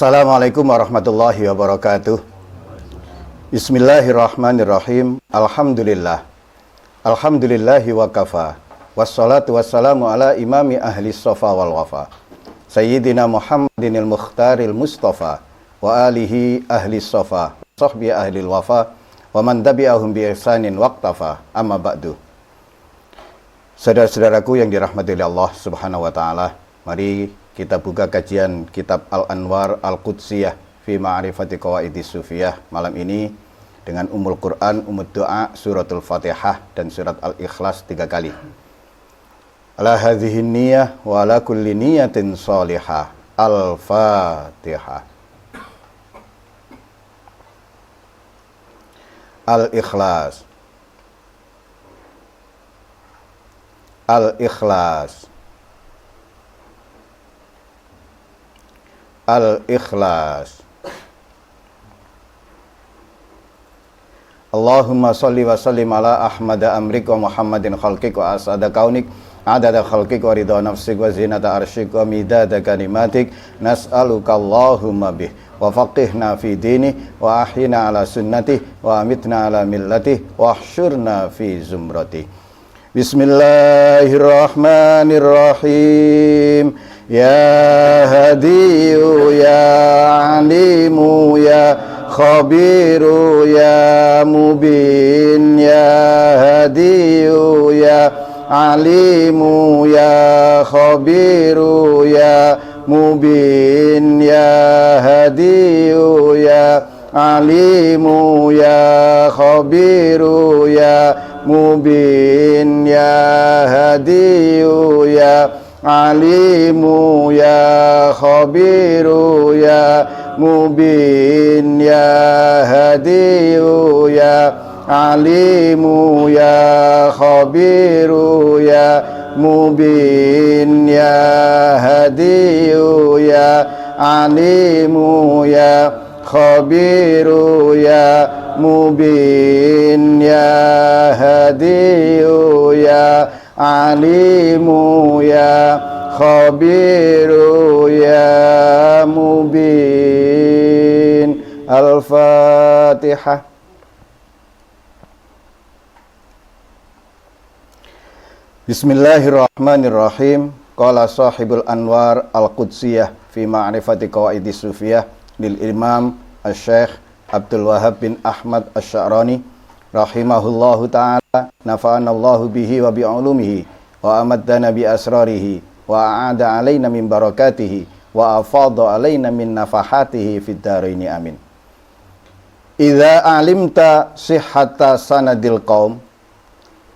Assalamualaikum warahmatullahi wabarakatuh. Bismillahirrahmanirrahim. Alhamdulillah. Alhamdulillahi wa kafa. Wassalatu wassalamu ala imami ahli sofa wal wafa. Sayyidina Muhammadinil Mukhtaril Mustafa wa alihi ahli sofa, sahbi ahli wafa, wa man tabi'ahum bi ihsanin waqtafa. Amma ba'du. Saudara-saudaraku yang dirahmati oleh Allah Subhanahu wa taala, mari kita buka kajian kitab Al-Anwar Al-Qudsiyah fi Ma'rifati Qawaidis Sufiyah malam ini dengan Ummul Quran, Ummud Doa, Suratul Fatihah dan Surat Al-Ikhlas 3 kali. Ala hadhihi niyah wa ala kulli niyatin salihah. Al-Fatihah. Al-Ikhlas. Al-Ikhlas. Al-Ikhlas. Allahumma salli wa sallim ala Ahmad amrik wa Muhammadin khalqik wa asada kaunik adada khalqik wa ridha nafsik wa zinata arsyik wa midada kalimatik nas'aluka Allahumma bih wa faqihna fi dini wa ahyina ala sunnatih wa amitna ala millatih wa ahsyurna fi zumratih. Bismillahirrahmanirrahim. Ya hadiyu ya alimu ya khabiru ya mubin. Ya hadiyu ya alimu ya khabiru ya mubin. Ya hadiyu ya alimu ya khabiru ya mubin. Ya hadiyu ya alimu ya khabiru ya mubin. Ya hadiyu ya alimu ya khabiru ya mubin. Ya hadiyu ya alimu ya khabiru ya mubin. Ya hadiyu ya alimu ya khabiru ya mubin. Al-Fatihah. Bismillahirrahmanirrahim. Qala sahibul Anwar Al-Qudsiyah fi Ma'rifati Qawaidis Sufiyah lil Imam Asy-Syaikh Abdul Wahhab bin Ahmad Asy-Sya'rani rahimahullahu ta'ala, nafa'anallahu bihi wa bi'ulumihi wa amaddana bi asrarihi wa a'ada alaina min barakatihi wa afadha alaina min nafahatihi fid dharaini amin. Idza alimta sihhata sanadil qaum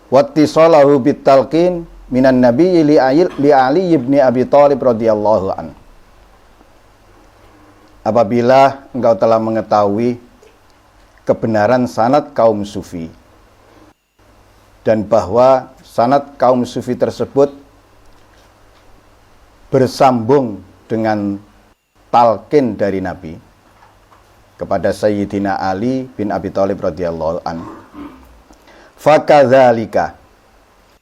wattisalahu bitalqin minan nabiyyi li Ali ibn Abi Thalib radhiyallahu an. Apabila engkau telah mengetahui kebenaran sanad kaum sufi dan bahwa sanad kaum sufi tersebut bersambung dengan talqin dari Nabi kepada Sayyidina Ali bin Abi Thalib radhiyallahu an. Fakadzalika,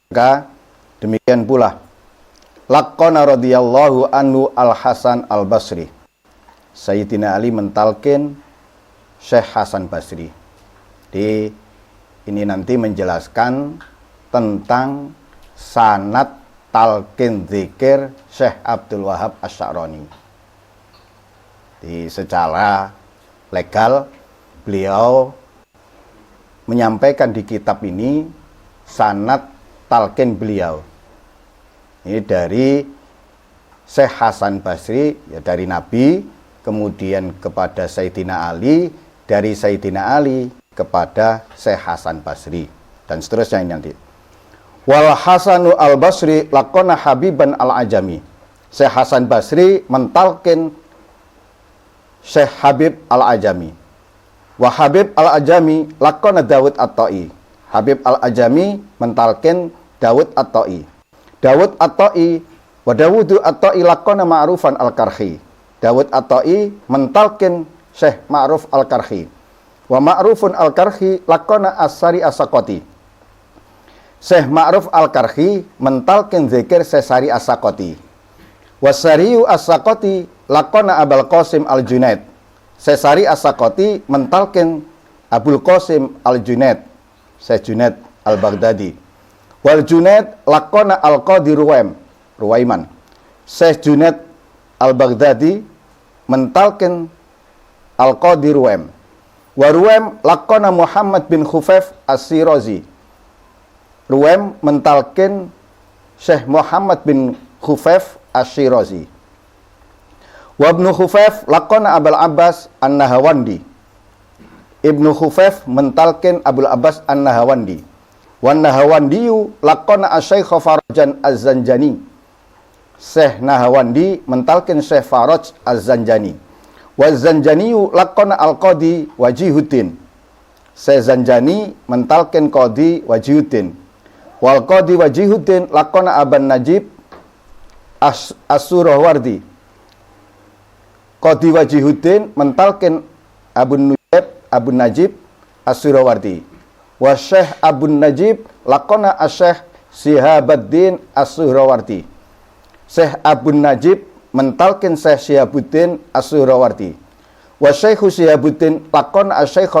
maka demikian pula laqana radhiyallahu anhu Al-Hasan Al-Basri. Sayyidina Ali mentalqin Syekh Hasan Basri. Ini nanti menjelaskan tentang sanad talqin zikir Syekh Abdul Wahhab Asy-Sya'rani. Secara legal beliau menyampaikan di kitab ini sanad talqin beliau. Ini dari Syekh Hasan Basri, ya dari Nabi, kemudian kepada Sayyidina Ali, dari Sayyidina Ali kepada Syekh Hasan Basri, dan seterusnya ini nanti. Wal Hasanu Al-Basri laqana Habiban Al-Ajami. Syekh Hasan Basri mentalqin Syekh Habib Al-Ajami. Wa Habib Al-Ajami laqana Dawud At-Ta'i. Habib Al-Ajami mentalqin Dawud At-Ta'i. Dawud At-Ta'i wa Dawudu At-Ta'i laqana Ma'rufan Al-Karhi. Dawud At-Ta'i mentalqin Syekh Ma'ruf Al-Karhi. Wa Ma'rufun Al-Karhi laqana As-Sari As-Saqati. Syekh Ma'ruf Al-Karhi mentalqin zikir Syekh Sari As-Saqati. Wasariyu As-Saqati lakona Abul Qasim Al-Junaid. Sesari As-Sakoti mentalkin Abul Qasim Al-Junaid, Syekh Junaid Al-Baghdadi. Wal Junaid lakona Al-Qadi Ruwaiman. Syekh Junaid Al-Baghdadi mentalkin Al-Qadi Ruwaim. Wa Ruwaim lakona Muhammad bin Khufaif As-Sirazi. Ruwaim mentalkin Syekh Muhammad bin Khufaif As-Sirazi. Wa Ibnu Khufaif lakona Abul Abbas An-Nahawandi. Ibnu Khufaif mentalkin Abul Abbas An-Nahawandi. Wan Nahawandiyu lakona Asy-Syaikh Farajan Az-Zanjani. Syekh Nahawandi mentalkin Syekh Faraj Az-Zanjani. Wa Zanjaniyu lakona Al-Qadi Wajihuddin. Syekh Zanjani mentalkin Qadi Wajihuddin. Wal Qadi Wajihuddin lakona Aban Najib As-Surawardi. Qadi Wajihuddin mentalkin Abu Najib As-Surawardi. Wa Syekh Abu Najib lakona Asy-Syekh Sihabuddin As-Surawardi. Syekh Abu Najib mentalkin Syekh Sihabuddin As-Surawardi. Wa Syekh Sihabuddin lakona Asy-Syekh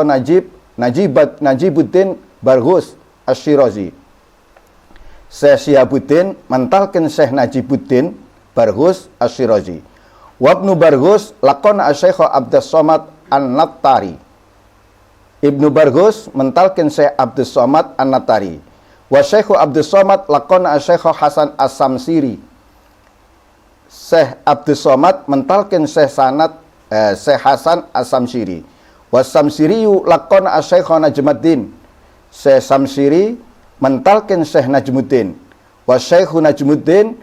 Najibuddin Barghus Asy-Syirazi. Syekh Sihabuddin mentalkin Syekh Najibuddin Barghus Asy-Syirazi. Wa Ibnu Barghus lakona Asy-Syekh Abdus Somad An-Nattari. Ibnu Barghus mentalkin Syekh Abdus Somad An-Nattari. Wa Syekh Abdus Somad lakona Asy-Syekh Hasan As-Samsiri. Syekh Abdus Somad mentalkin Syekh Hasan As-Samsiri. Wa Samsiriyu lakona Asy-Syekh Najmuddin. Syekh Samsiri mentalkin Syekh Najmuddin. Wa Syekh Najmuddin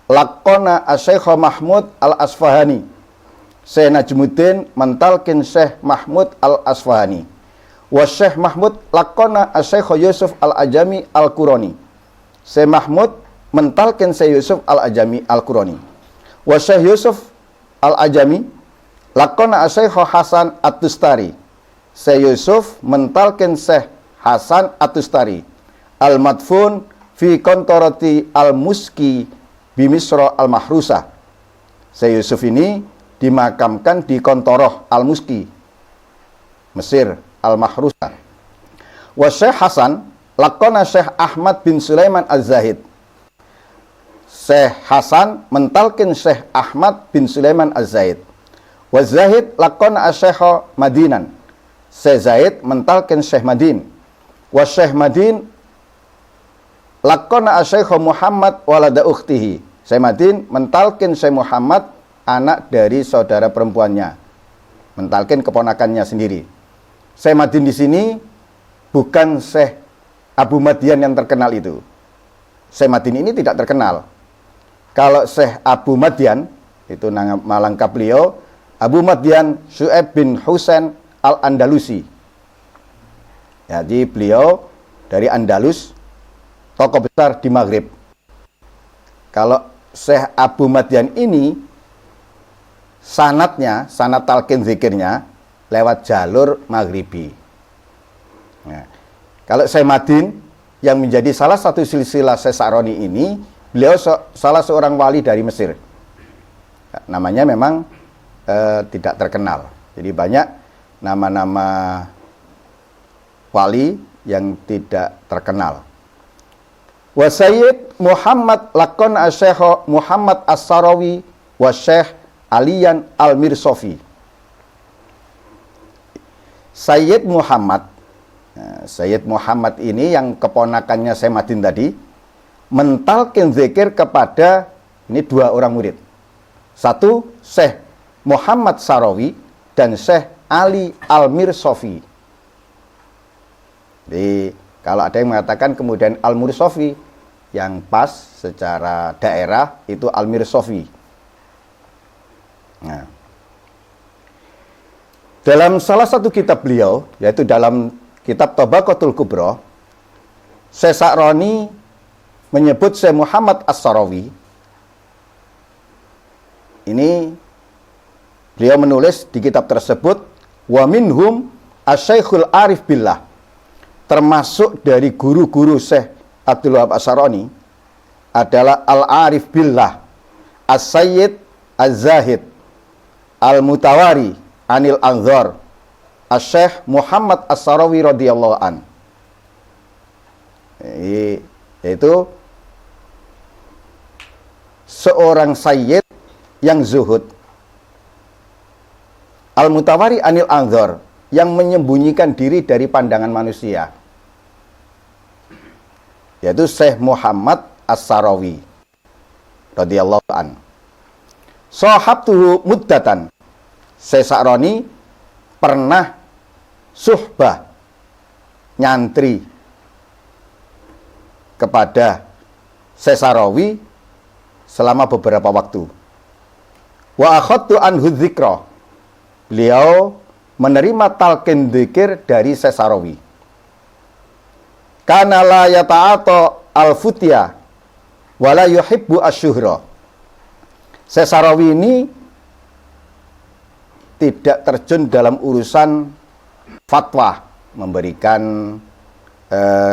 lakona Asy-Syekh Mahmud Al-Asfahani. Syekh Najmuddin mentalkin Syekh Mahmud Al-Asfahani. Wa Syekh Mahmud lakona Asy-Syekh Yusuf Al-Ajami Al-Qurani. Syekh Mahmud mentalkin Syekh Yusuf Al-Ajami Al-Qurani. Wa Syekh Yusuf Al-Ajami lakona Asy-Syekh Hasan At-Tustari. Syekh Yusuf mentalkin Syekh Hasan At-Tustari. Al-Madfun fi kontorati Al-Muski Bimisro Al-Mahrusa. Syekh Yusuf ini dimakamkan di Kontoroh Al-Muski, Mesir Al-Mahrusa. Wa Syekh Hasan lakona Syekh Ahmad bin Sulaiman Az-Zahid. Syekh Hasan mentalkin Syekh Ahmad bin Sulaiman Az-Zahid. Wa Zahid lakona Asy-Syekh Madinan. Syekh Zahid mentalkin Syekh Madin. Wa Syekh Madin lakona Asy-Syekh Muhammad walada ukhtihi. Syekh Madin mentalkin Syekh Muhammad, anak dari saudara perempuannya, mentalkin keponakannya sendiri. Syekh Madin di sini bukan Syekh Abu Madian yang terkenal itu. Syekh Madin ini tidak terkenal. Kalau Syekh Abu Madian, itu nama lengkap beliau, Abu Madian Syu'aib bin Husain Al-Andalusi. Jadi beliau dari Andalus, tokoh besar di Maghrib. Kalau Syekh Abu Madian ini, sanad talqin zikirnya lewat jalur Maghribi. Nah, kalau Syekh Madin yang menjadi salah satu silsilah Syekh Sa'roni ini, beliau salah seorang wali dari Mesir. Namanya memang tidak terkenal. Jadi banyak nama-nama wali yang tidak terkenal. Wa Sayyid Muhammad lakon Asy-Syekh Muhammad As-Sarawi wa Syekh Aliyan Al-Mirsofi. Sayyid Muhammad, Sayyid Muhammad ini yang keponakannya Syekh Madin tadi, mentalkin zikir kepada ini dua orang murid. Satu Syekh Muhammad Sarawi dan Syekh Ali Al-Mirsofi. Jadi kalau ada yang mengatakan kemudian Al-Mirsofi, yang pas secara daerah itu Al-Mirsofi. Nah, dalam salah satu kitab beliau, yaitu dalam kitab Tabaqatul Kubra, Syekh Sa'roni menyebut Syekh Muhammad As-Sarawi. Ini beliau menulis di kitab tersebut, wa minhum asy-Syaikhul Arif Billah, termasuk dari guru-guru Syekh Abdul Wahab As-Sa'roni adalah Al-Arif Billah As-Sayyid Az-Zahid Al-Mutawari Anil Anzar Asy-Syaikh Muhammad As-Sarawi radhiyallahu an. Yaitu seorang sayyid yang zuhud. Al-Mutawari Anil Anzar, yang menyembunyikan diri dari pandangan manusia, yaitu Syekh Muhammad As-Sarawi radhiyallahu an. Sahabtuhu muddatan. Syekh Sa'roni pernah suhbah, nyantri kepada Syekh Sarawi selama beberapa waktu. Wa akhadtu anhu dzikra. Beliau menerima talqin dzikir dari Syekh Sarawi. Kana la yata'ata al-futya wa la yuhibbu asy-syuhra. Syekh Sarawi ini tidak terjun dalam urusan fatwa, memberikan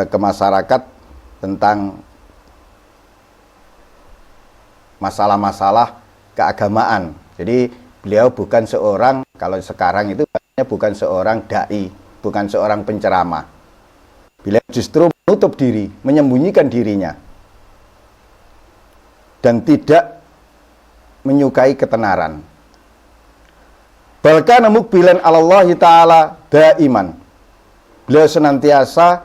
ke masyarakat tentang masalah-masalah keagamaan. Jadi beliau bukan seorang, kalau sekarang itu bukan seorang dai, bukan seorang penceramah. Beliau justru menutup diri, menyembunyikan dirinya, dan tidak menyukai ketenaran. Balkana mukbilan alallahi ta'ala daiman. Beliau senantiasa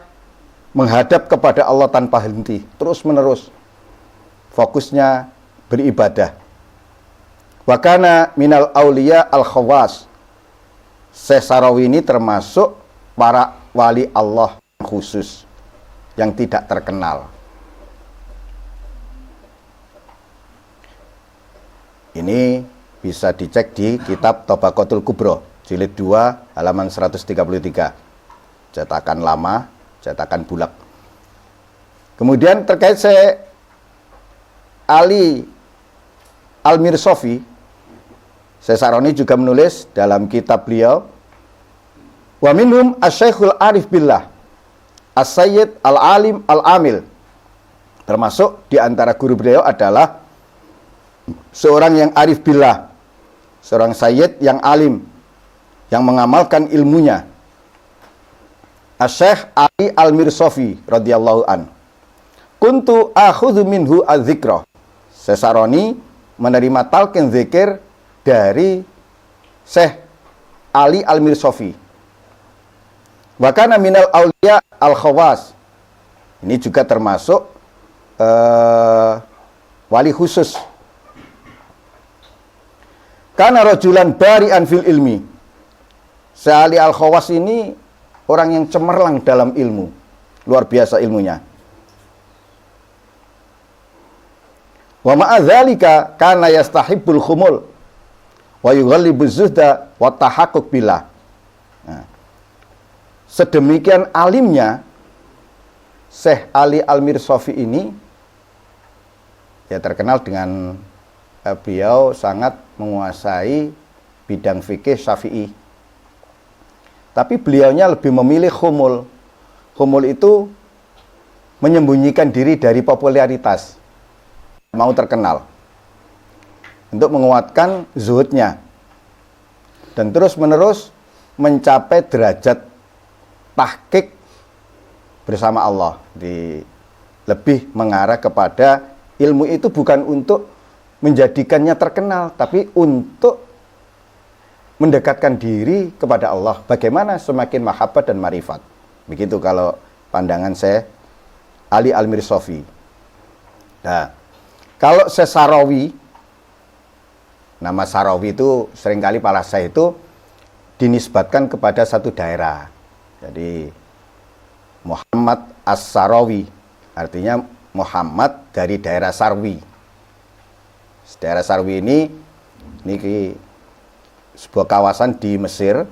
menghadap kepada Allah tanpa henti, terus menerus. Fokusnya beribadah. Wa kana minal auliya al khawas. Syekh Sarawi ini termasuk para wali Allah khusus yang tidak terkenal. Ini bisa dicek di kitab Tabaqatul Kubra, jilid 2 halaman 133. Cetakan lama, cetakan bulak. Kemudian terkait Syekh Ali Al-Mirsofi, Syekh Sa'roni juga menulis dalam kitab beliau, wa minhum asy-Syaikhul Arif Billah As-Sayyid Al-Alim Al-Amil. Termasuk di antara guru beliau adalah seorang yang arif billah, seorang sayyid yang alim, yang mengamalkan ilmunya, Asy-Syaikh Ali Al-Mirsofi radhiyallahu an. Kuntu akhudhu minhu adz-dzikra. Syekh Sa'roni menerima talqin zikir dari Syekh Ali Al-Mirsofi. Wa kana minal auliya al-khawas. Ini juga termasuk wali khusus. Kana rajulan bari'an fil ilmi. Syekh Ali Al-Khawas ini orang yang cemerlang dalam ilmu, luar biasa ilmunya. Wa ma'a dzalika kana yastahibbul khumul wa yughallibu zuhda wa tahaqquq billah. Nah, sedemikian alimnya Syekh Ali Al-Mirsofi ini, ya terkenal dengan beliau sangat menguasai bidang fikih Syafi'i. Tapi beliaunya lebih memilih khumul. Khumul itu menyembunyikan diri dari popularitas, mau terkenal, untuk menguatkan zuhudnya, dan terus menerus mencapai derajat tahqiq bersama Allah. Lebih mengarah kepada ilmu itu bukan untuk menjadikannya terkenal, tapi untuk mendekatkan diri kepada Allah. Bagaimana semakin mahabbah dan marifat. Begitu kalau pandangan Syekh Ali Al-Mirsofi. Nah, kalau Syekh Sarawi, nama Sarawi itu seringkali para syekh itu dinisbatkan kepada satu daerah. Jadi Muhammad As-Sarawi, artinya Muhammad dari daerah Sarwi. Daerah Sarwi ini sebuah kawasan di Mesir,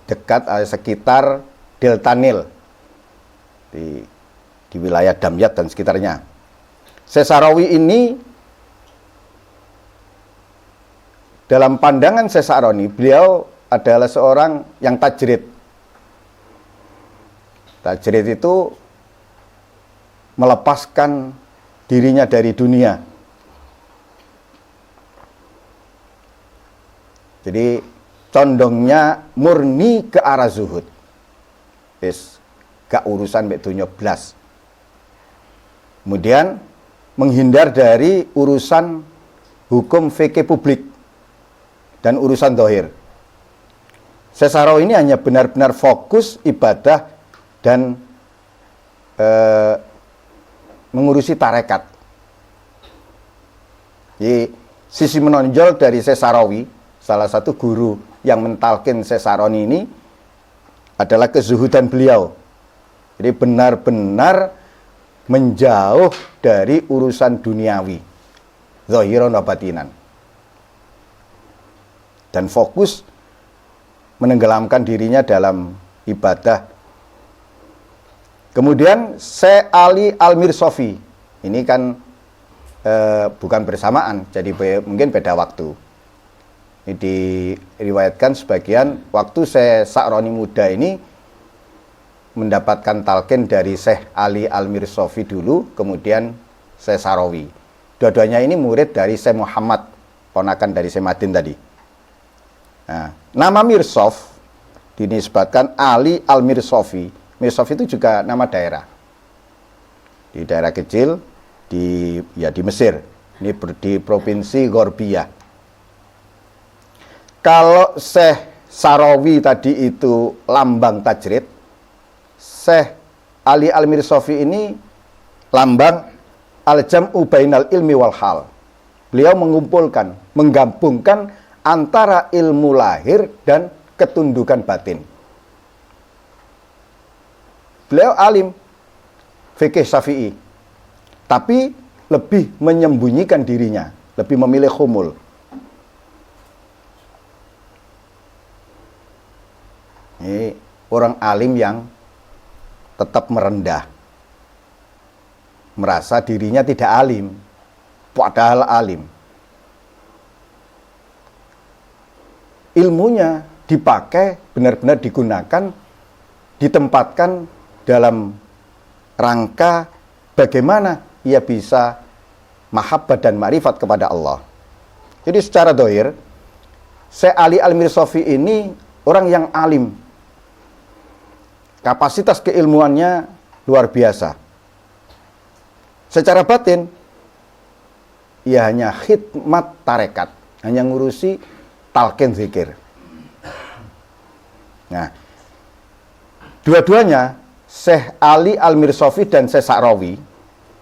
dekat sekitar Delta Nil, di wilayah Damyat dan sekitarnya. Syekh Sarawi ini, dalam pandangan Syekh Sa'roni, beliau adalah seorang yang tajrid. Tajrid itu melepaskan dirinya dari dunia. Jadi condongnya murni ke arah zuhud. Gak urusan mek dunya blas. Kemudian menghindar dari urusan hukum fikih publik dan urusan dohir. Sesaro ini hanya benar-benar fokus ibadah dan mengurusi tarekat. Jadi sisi menonjol dari Sesarawi, salah satu guru yang mentalkin Sesaroni ini adalah kezuhudan beliau. Jadi benar-benar menjauh dari urusan duniawi, zahiran wa batinan, dan fokus menenggelamkan dirinya dalam ibadah. Kemudian Syekh Ali Al-Mirsofi, ini kan bukan bersamaan, jadi mungkin beda waktu. Ini diriwayatkan sebagian waktu Syekh Sa'roni muda ini mendapatkan talqin dari Syekh Ali Al-Mirsofi dulu, kemudian Syekh Sarawi. Dua-duanya ini murid dari Syekh Muhammad, ponakan dari Syekh Madin tadi. Nah, nama Mirsof dinisbatkan Ali Al-Mirsofi. Mirsof itu juga nama daerah. Di daerah kecil di Mesir. Ini di provinsi Gorbiyah. Kalau Syekh Sarawi tadi itu lambang tajrid, Syekh Ali Al-Mirsofi ini lambang al-jam'u bainal ilmi wal hal. Beliau menggabungkan antara ilmu lahir dan ketundukan batin. Beliau alim fikih Syafi'i, tapi lebih menyembunyikan dirinya, lebih memilih khumul. Ini orang alim yang tetap merendah, merasa dirinya tidak alim, padahal alim. Ilmunya dipakai, benar-benar digunakan, ditempatkan dalam rangka bagaimana ia bisa mahabbah dan ma'rifat kepada Allah. Jadi secara dohir, Syekh Ali Al-Mirsofi ini orang yang alim. Kapasitas keilmuannya luar biasa. Secara batin, ia hanya khidmat tarekat, hanya ngurusi talqin zikir. Nah, dua-duanya Syekh Ali Al-Mirsofi dan Syekh Sa'rawi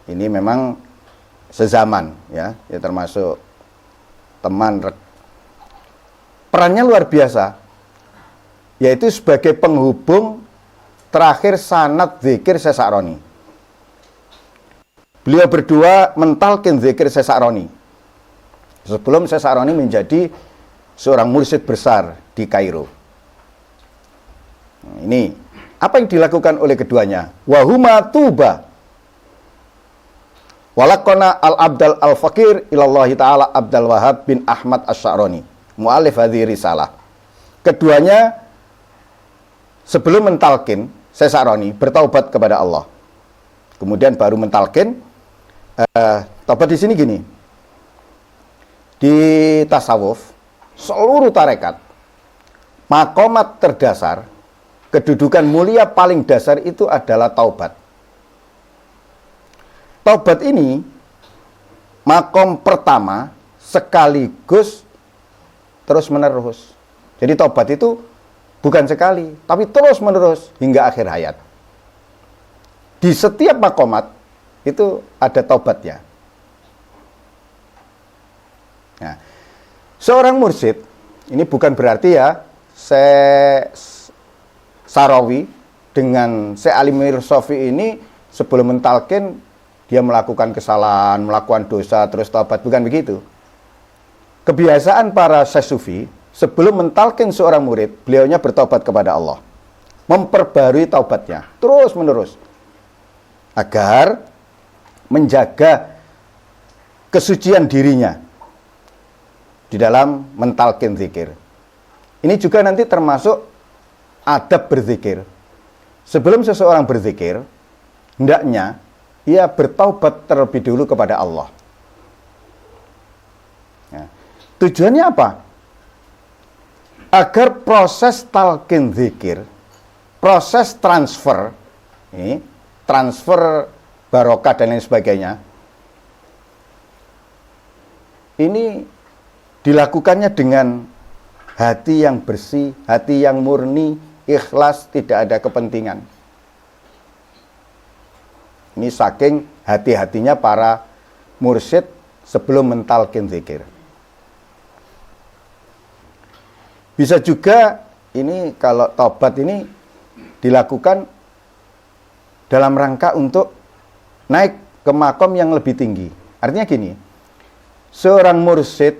ini memang sezaman, ya termasuk teman. Perannya luar biasa, yaitu sebagai penghubung terakhir sanad zikir Syekh Sa'roni. Beliau berdua mentalkin zikir Syekh Sa'roni sebelum Syekh Sa'roni menjadi seorang mursyid besar di Kairo. Ini apa yang dilakukan oleh keduanya? Wahuma tuba walakona al-abdal al-fakir ilallahi ta'ala Abdul Wahab bin Ahmad Asy-Sya'roni, mu'alif hadhihi risalah. Keduanya sebelum mentalkin Syekh Sa'roni bertaubat kepada Allah. Kemudian baru mentalkin. Taubat di sini gini. Di tasawuf, seluruh tarekat, makomat terdasar, kedudukan mulia paling dasar itu adalah taubat. Taubat ini makom pertama sekaligus terus menerus. Jadi taubat itu bukan sekali, tapi terus menerus hingga akhir hayat. Di setiap makomat itu ada taubatnya. Nah, seorang mursyid, ini bukan berarti ya Syekh Sarawi dengan Syekh Ali Mirsofi ini sebelum mentalkin dia melakukan kesalahan, melakukan dosa, terus taubat, bukan begitu. Kebiasaan para Syekh Sufi, sebelum mentalkin seorang murid, beliaunya bertaubat kepada Allah, memperbarui taubatnya terus menerus agar menjaga kesucian dirinya di dalam mentalkin zikir. Ini juga nanti termasuk adab berzikir. Sebelum seseorang berzikir, hendaknya ia bertaubat terlebih dulu kepada Allah. Ya. Tujuannya apa? agar proses talqin zikir, proses transfer, ini, transfer barokah dan lain sebagainya, ini dilakukannya dengan hati yang bersih, hati yang murni, ikhlas, tidak ada kepentingan. Ini saking hati-hatinya para mursyid sebelum mentalkin zikir. Bisa juga ini kalau tobat ini dilakukan dalam rangka untuk naik ke makom yang lebih tinggi. Artinya gini, seorang mursyid,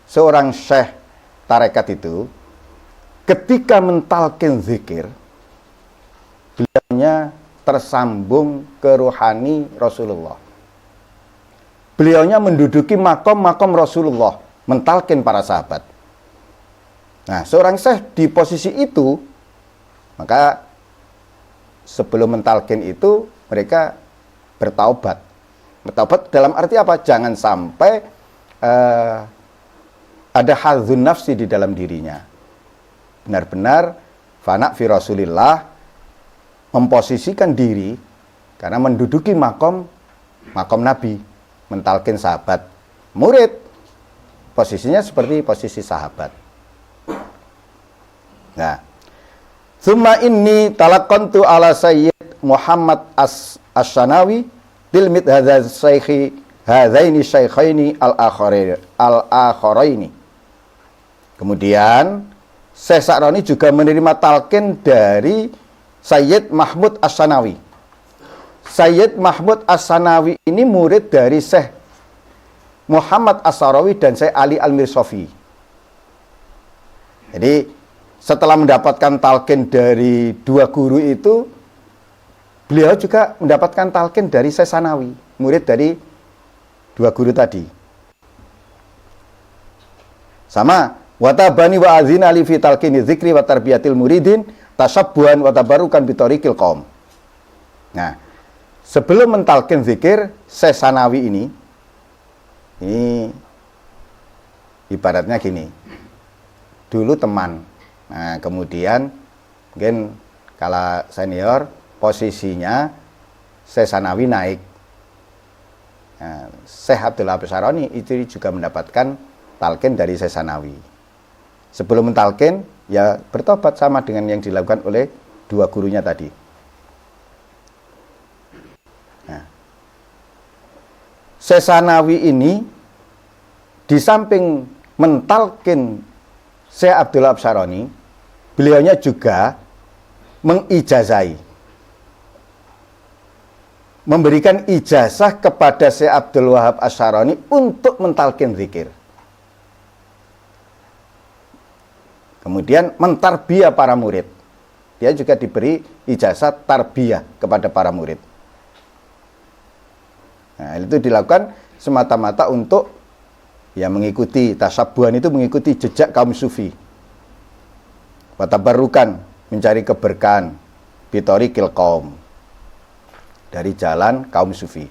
seorang syekh tarekat itu ketika mentalkin zikir, beliaunya tersambung ke ruhani Rasulullah. Beliaunya menduduki makom-makom Rasulullah, mentalkin para sahabat. Nah, seorang syekh di posisi itu, maka sebelum mentalkin itu mereka bertaubat. Bertaubat dalam arti apa? Jangan sampai ada hadzun nafsi di dalam dirinya. Benar-benar fana fi Rasulillah, memposisikan diri karena menduduki makom Nabi, mentalkin sahabat, murid. Posisinya seperti posisi sahabat. Nah, summa inni talaqantu ala Sayyid Muhammad As-Shanawi tilmid hadaini syaikhaini al-akharaini. Kemudian Syekh Sa'roni juga menerima talqin dari Sayyid Mahmud As-Shanawi. Sayyid Mahmud As-Shanawi ini murid dari Syekh Muhammad As-Sarawi dan Syekh Ali Al-Mirsofi. Jadi setelah mendapatkan talqin dari dua guru itu, beliau juga mendapatkan talqin dari Syekh Sanawi, murid dari dua guru tadi. Sama, watabani wa azina li fi talqini dzikri wa tarbiyatil muridin tasabbuhan wa tabarukan bi tariqil qaum. Nah, sebelum mentalqin zikir, Syekh Sanawi ini ibaratnya gini. Dulu teman. Nah, kemudian mungkin kalau senior posisinya Syekh Sanawi naik. Nah, Syekh Abdul Wahab As-Sa'roni itu juga mendapatkan talqin dari Syekh Sanawi. Sebelum mentalqin, ya bertobat sama dengan yang dilakukan oleh dua gurunya tadi. Nah, Syekh Sanawi ini di samping mentalqin Syekh Abdul Wahab As-Sa'roni, beliaunya juga mengijazai, memberikan ijazah kepada Syekh Abdul Wahab As-Sa'roni untuk mentalqin zikir. Kemudian mentarbiyah para murid. Dia juga diberi ijazah tarbiyah kepada para murid. Nah, itu dilakukan semata-mata untuk ya mengikuti tasabbuhan, itu mengikuti jejak kaum sufi. Watabarukan, mencari keberkahan bitoriqil qaum, dari jalan kaum sufi.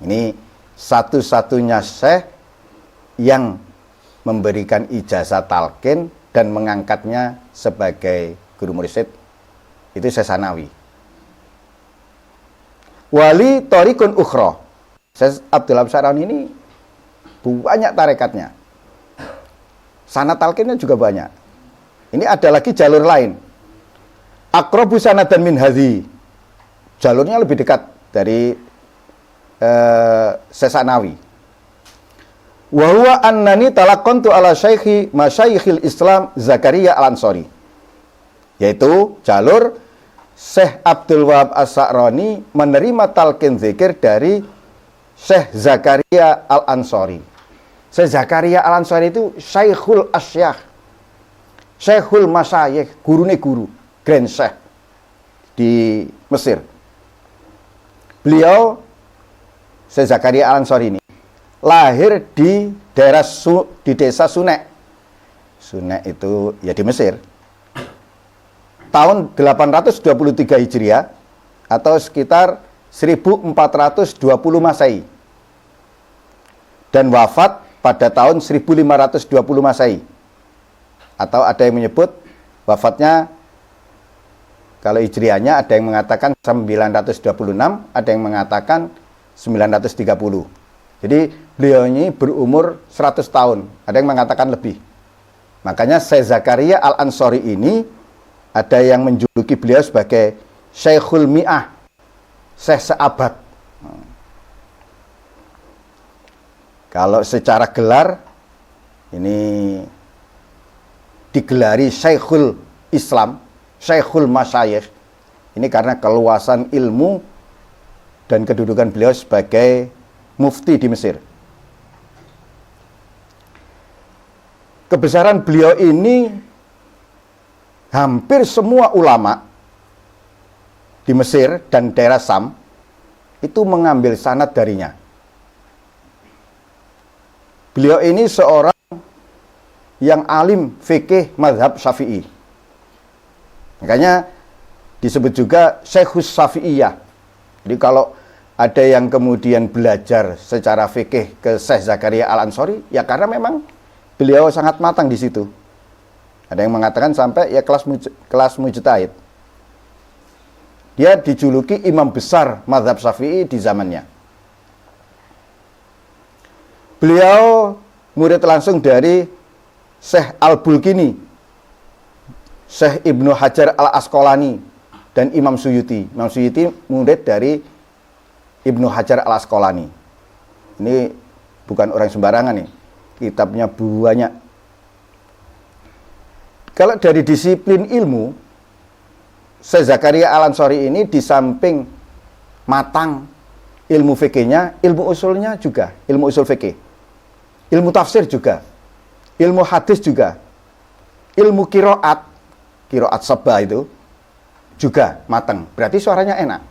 Ini satu-satunya syekh yang memberikan ijazah talqin dan mengangkatnya sebagai guru mursyid, itu Syekh Sanawi. Wali tariqun ukhra, Syekh Abdul Wahab As-Sa'roni ini banyak tarekatnya. Sanad talqinnya juga banyak. Ini ada lagi jalur lain. Aqrabu sanadan min hadhi. Jalurnya lebih dekat dari Syekh Sanawi. Wa huwa annani talaqantu ala syaikhi masyaikhil Islam Zakaria Al-Ansari. Yaitu jalur Syekh Abdul Wahab As-Sa'roni menerima talqin zikir dari Syekh Zakaria Al-Ansari. Syekh Zakaria Al-Ansari itu Syekhul Asyakh, Syekhul Masyayikh, gurune guru, Grand Syekh di Mesir. Beliau, Syekh Zakaria Al-Ansari ini lahir di daerah di desa Sunek. Sunek itu ya di Mesir. Tahun 823 Hijriah atau sekitar 1420 Masehi. Dan wafat pada tahun 1520 Masehi. Atau ada yang menyebut wafatnya, kalau hijriahnya ada yang mengatakan 926, ada yang mengatakan 930. Jadi beliau ini berumur 100 tahun, ada yang mengatakan lebih. Makanya Syekh Zakaria Al-Ansori ini ada yang menjuluki beliau sebagai Syekhul Mi'ah, Syekh seabad. Kalau secara gelar ini digelari Syekhul Islam, Syekhul Masyayikh. Ini karena keluasan ilmu dan kedudukan beliau sebagai mufti di Mesir. Kebesaran beliau ini hampir semua ulama di Mesir dan daerah Sam itu mengambil sanad darinya. Beliau ini seorang yang alim fikih mazhab Syafi'i. Makanya disebut juga Syekhus Syafi'iyah. Jadi kalau ada yang kemudian belajar secara fikih ke Syekh Zakaria Al-Ansori, ya karena memang beliau sangat matang di situ. Ada yang mengatakan sampai ya kelas mujtahid. Dia dijuluki imam besar mazhab Syafi'i di zamannya. Beliau murid langsung dari Syekh Al-Bulkini, Syekh Ibnu Hajar Al-Asqalani, dan Imam Suyuti. Imam Suyuti murid dari Ibnu Hajar Al-Asqalani. Ini bukan orang sembarangan nih. Kitabnya banyak. Kalau dari disiplin ilmu, Syekh Zakaria Al-Ansori ini di samping matang ilmu fikihnya, ilmu usulnya juga, ilmu usul fikih. Ilmu tafsir juga, ilmu hadis juga, ilmu kiroat sabah itu juga matang. Berarti suaranya enak.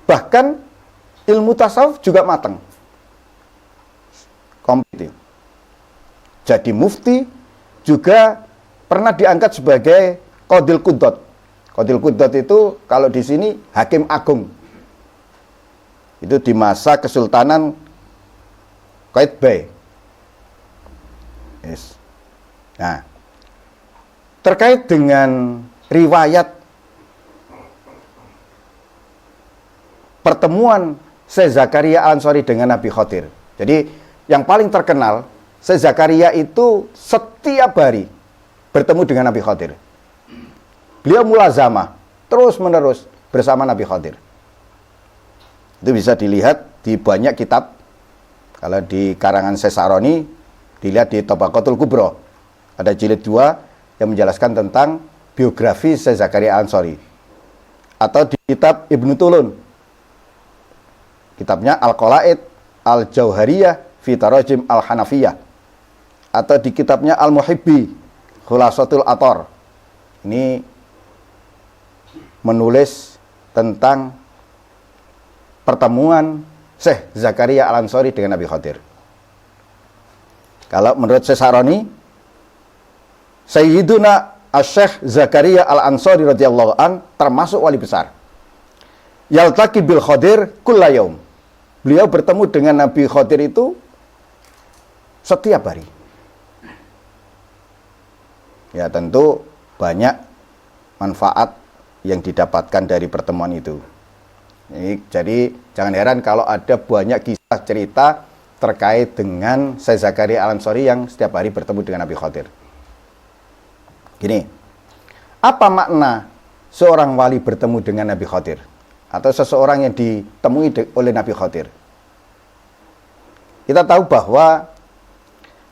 Bahkan ilmu tasawuf juga matang. Komplit. Jadi mufti juga pernah diangkat sebagai Qadil Quddot. Qadil Quddot itu kalau di sini hakim agung. Itu di masa Kesultanan Qaitbay. Yes. Nah, terkait dengan riwayat pertemuan Syekh Zakaria Al-Ansori dengan Nabi Khadir. Jadi yang paling terkenal, Syekh Zakaria itu setiap hari bertemu dengan Nabi Khadir. Beliau mulazamah terus-menerus bersama Nabi Khadir. Itu bisa dilihat di banyak kitab. Kalau di karangan Syekh Sa'roni, dilihat di Tabaqatul Kubra. Ada jilid 2 yang menjelaskan tentang biografi Syekh Zakaria Al-Ansori. Atau di kitab Ibnu Tulun. Kitabnya Al-Qala'id Al-Jauhariyah fi Tarajim Al-Hanafiyah. Atau di kitabnya Al-Muhibbi Khulasatul Athar. Ini menulis tentang pertemuan Syekh Zakaria Al-Ansori dengan Nabi Khadir. Kalau menurut Syekh Sa'roni, Sayyiduna Asy-Syekh Zakaria Al-Ansori radhiyallahu an termasuk wali besar. Yaltaqi bil Khadir kulla yaum. Beliau bertemu dengan Nabi Khadir itu setiap hari. Ya tentu banyak manfaat yang didapatkan dari pertemuan itu. Jadi jangan heran kalau ada banyak kisah cerita terkait dengan Syekh Zakaria Al-Ansori yang setiap hari bertemu dengan Nabi Khadir. Gini, apa makna seorang wali bertemu dengan Nabi Khadir? Atau seseorang yang ditemui oleh Nabi Khadir? Kita tahu bahwa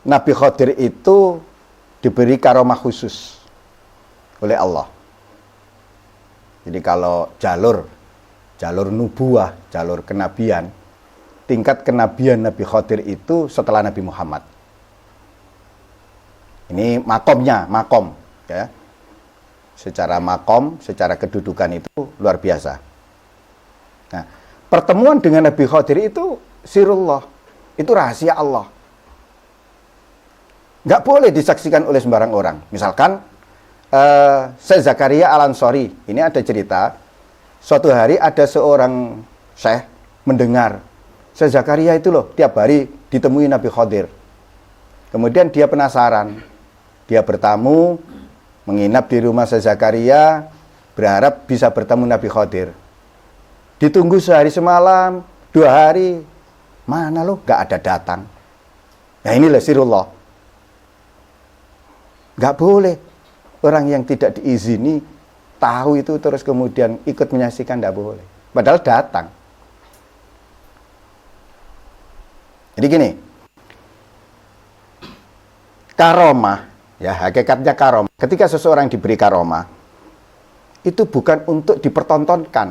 Nabi Khadir itu diberi karomah khusus oleh Allah. Jadi kalau jalur nubuah, jalur kenabian, tingkat kenabian Nabi Khadir itu setelah Nabi Muhammad. Ini makom, ya. Secara makom, secara kedudukan itu luar biasa. Nah, pertemuan dengan Nabi Khadir itu sirullah, itu rahasia Allah. Nggak boleh disaksikan oleh sembarang orang. Misalkan, Syekh Zakaria Al-Ansori, ini ada cerita, suatu hari ada seorang syekh mendengar Syekh Zakaria itu loh tiap hari ditemui Nabi Khadir. Kemudian dia penasaran, dia bertamu, menginap di rumah Syekh Zakaria, berharap bisa bertemu Nabi Khadir. Ditunggu sehari semalam, 2 hari, mana lo? Gak ada datang. Nah inilah sirullah. Gak boleh orang yang tidak diizini tahu itu terus kemudian ikut menyaksikan, gak boleh. Padahal datang. Jadi gini, karomah, ya hakikatnya karomah. Ketika seseorang diberi karomah, itu bukan untuk dipertontonkan,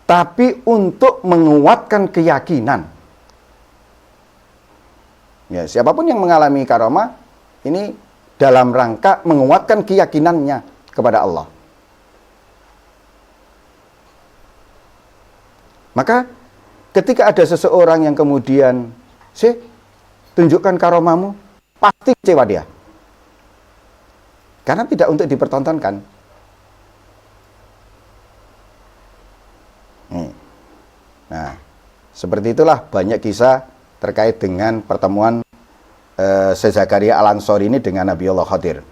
tapi untuk menguatkan keyakinan. Ya, siapapun yang mengalami karomah, ini dalam rangka menguatkan keyakinannya kepada Allah. Maka ketika ada seseorang yang kemudian, tunjukkan karomahmu, pasti kecewa dia. Karena tidak untuk dipertontonkan. Nah, seperti itulah banyak kisah terkait dengan pertemuan Syekh Zakaria Al-Ansori ini dengan Nabiullah Khadir.